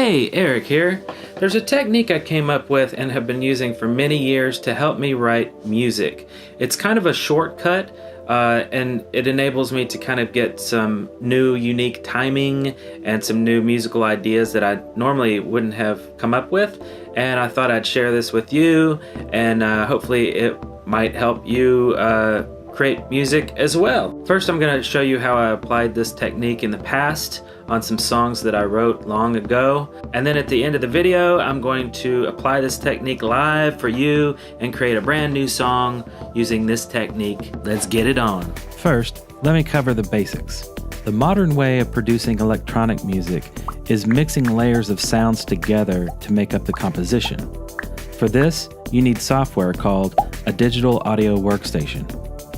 Hey, Eric here. There's a technique I came up with and have been using for many years to help me write music. It's kind of a shortcut, and it enables me to kind of get some new unique timing and some new musical ideas that I normally wouldn't have come up with. And I thought I'd share this with you, and hopefully it might help you create music as well. First, I'm going to show you how I applied this technique in the past on some songs that I wrote long ago. And then at the end of the video, I'm going to apply this technique live for you and create a brand new song using this technique. Let's get it on. First, let me cover the basics. The modern way of producing electronic music is mixing layers of sounds together to make up the composition. For this, you need software called a digital audio workstation,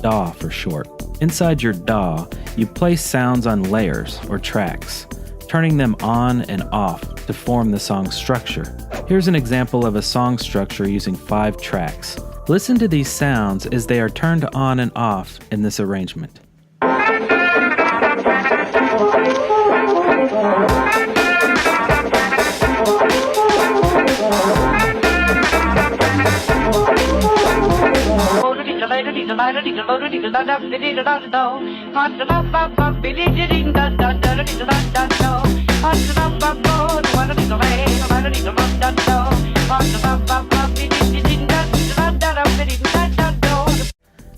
DAW for short. Inside your DAW, you place sounds on layers or tracks, turning them on and off to form the song's structure. Here's an example of a song structure using 5 tracks. Listen to these sounds as they are turned on and off in this arrangement.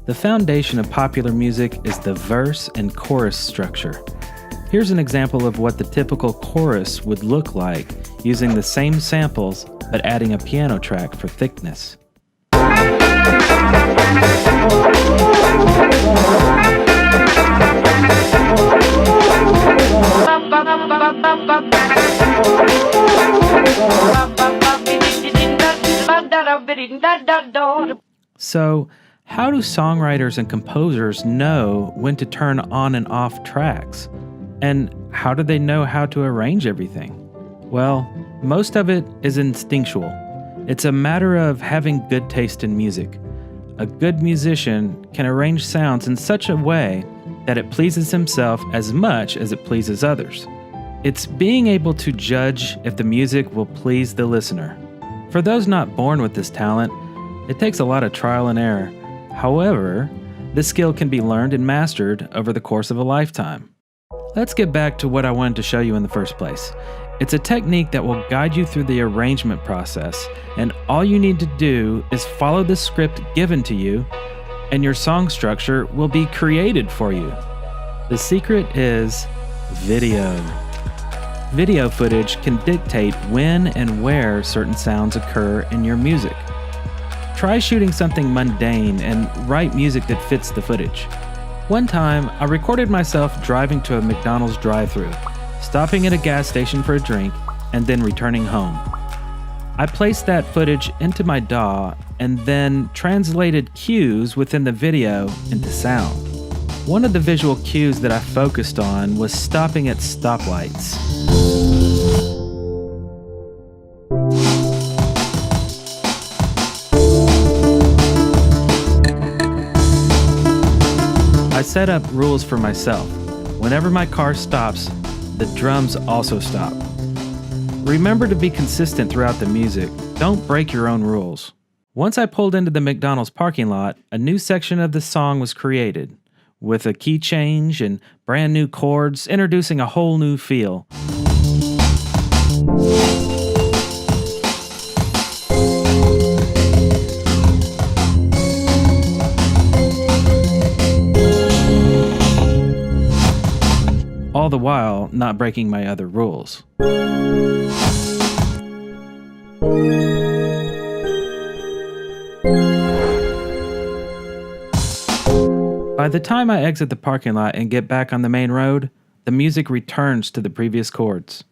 The foundation of popular music is the verse and chorus structure. Here's an example of what the typical chorus would look like using the same samples but adding a piano track for thickness. So, how do songwriters and composers know when to turn on and off tracks? And how do they know how to arrange everything? Well, most of it is instinctual. It's a matter of having good taste in music. A good musician can arrange sounds in such a way that it pleases himself as much as it pleases others. It's being able to judge if the music will please the listener. For those not born with this talent, it takes a lot of trial and error. However, this skill can be learned and mastered over the course of a lifetime. Let's get back to what I wanted to show you in the first place. It's a technique that will guide you through the arrangement process, and all you need to do is follow the script given to you, and your song structure will be created for you. The secret is video. Video footage can dictate when and where certain sounds occur in your music. Try shooting something mundane and write music that fits the footage. One time, I recorded myself driving to a McDonald's drive-thru, stopping at a gas station for a drink, and then returning home. I placed that footage into my DAW and then translated cues within the video into sound. One of the visual cues that I focused on was stopping at stoplights. I set up rules for myself. Whenever my car stops, the drums also stop. Remember to be consistent throughout the music. Don't break your own rules. Once I pulled into the McDonald's parking lot, a new section of the song was created, with a key change and brand new chords, introducing a whole new feel. All the while not breaking my other rules. By the time I exit the parking lot and get back on the main road, the music returns to the previous chords.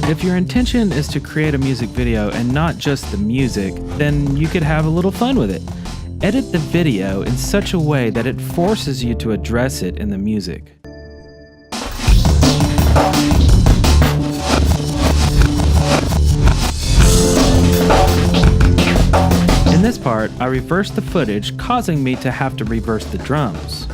If your intention is to create a music video and not just the music, then you could have a little fun with it. Edit the video in such a way that it forces you to address it in the music. part, I reversed the footage, causing me to have to reverse the drums.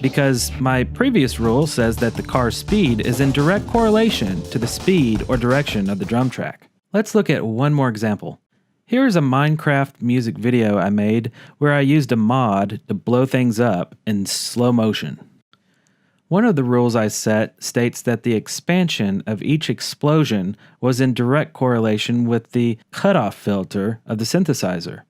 Because my previous rule says that the car's speed is in direct correlation to the speed or direction of the drum track. Let's look at one more example. Here is a Minecraft music video I made where I used a mod to blow things up in slow motion. One of the rules I set states that the expansion of each explosion was in direct correlation with the cutoff filter of the synthesizer.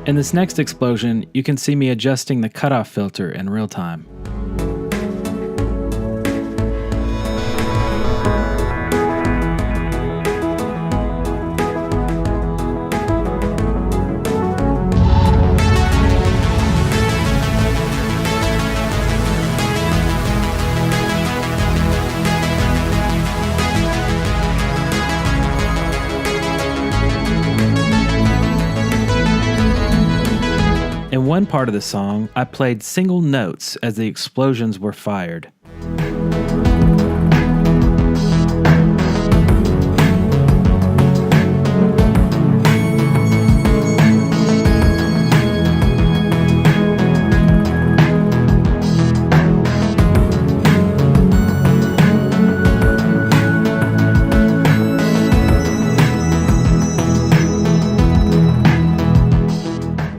In this next explosion, you can see me adjusting the cutoff filter in real time. In one part of the song, I played single notes as the explosions were fired.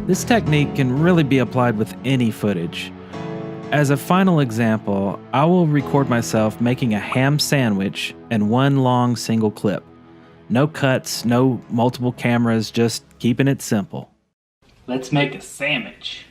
This technique can really be applied with any footage. As a final example, I will record myself making a ham sandwich in one long single clip. No cuts, no multiple cameras, just keeping it simple. Let's make a sandwich.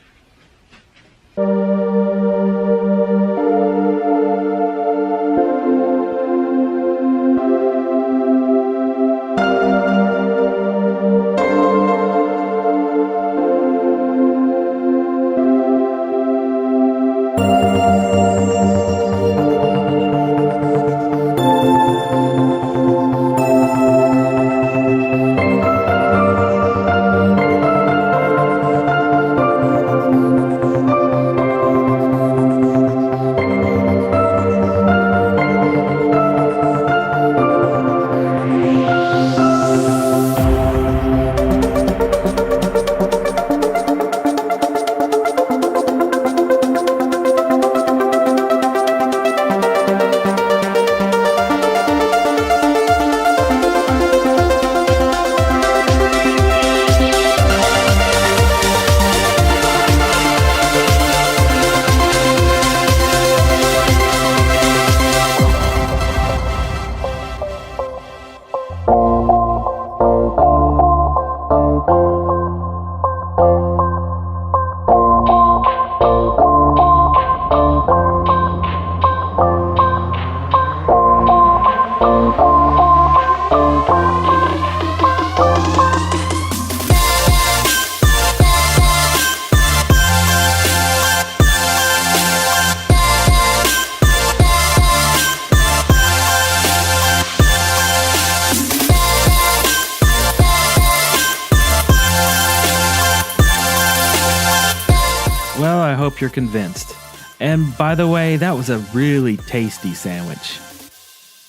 Well, I hope you're convinced. And by the way, that was a really tasty sandwich.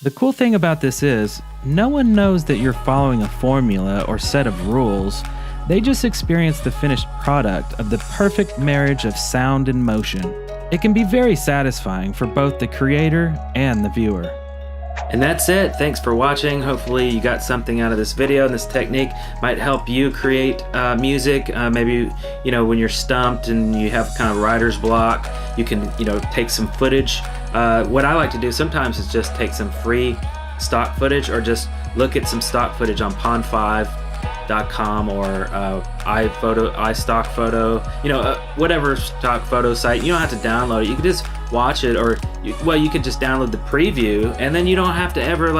The cool thing about this is, no one knows that you're following a formula or set of rules. They just experience the finished product of the perfect marriage of sound and motion. It can be very satisfying for both the creator and the viewer. And that's it. Thanks for watching. Hopefully you got something out of this video, and this technique might help you create music. Maybe, when you're stumped and you have kind of writer's block, you can, take some footage. What I like to do sometimes is just take some free stock footage, or just look at some stock footage on pond5.com or iStock Photo, whatever stock photo site. You don't have to download it. You can just watch it, or you could just download the preview, and then you don't have to ever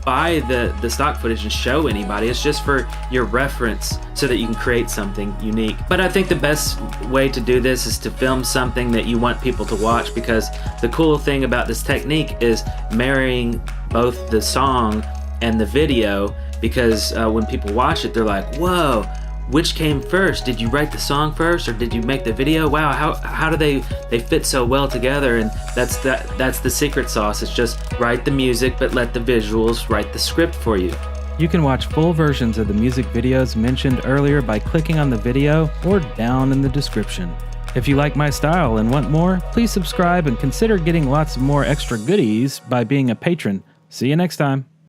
buy the stock footage and show anybody. It's just for your reference so that you can create something unique. But I think the best way to do this is to film something that you want people to watch, because the cool thing about this technique is marrying both the song and the video, because when people watch it, they're like, whoa, which came first? Did you write the song first, or did you make the video? Wow, how do they fit so well together? And that's the secret sauce. It's just write the music, but let the visuals write the script for you. You can watch full versions of the music videos mentioned earlier by clicking on the video or down in the description. If you like my style and want more, please subscribe and consider getting lots more extra goodies by being a patron. See you next time.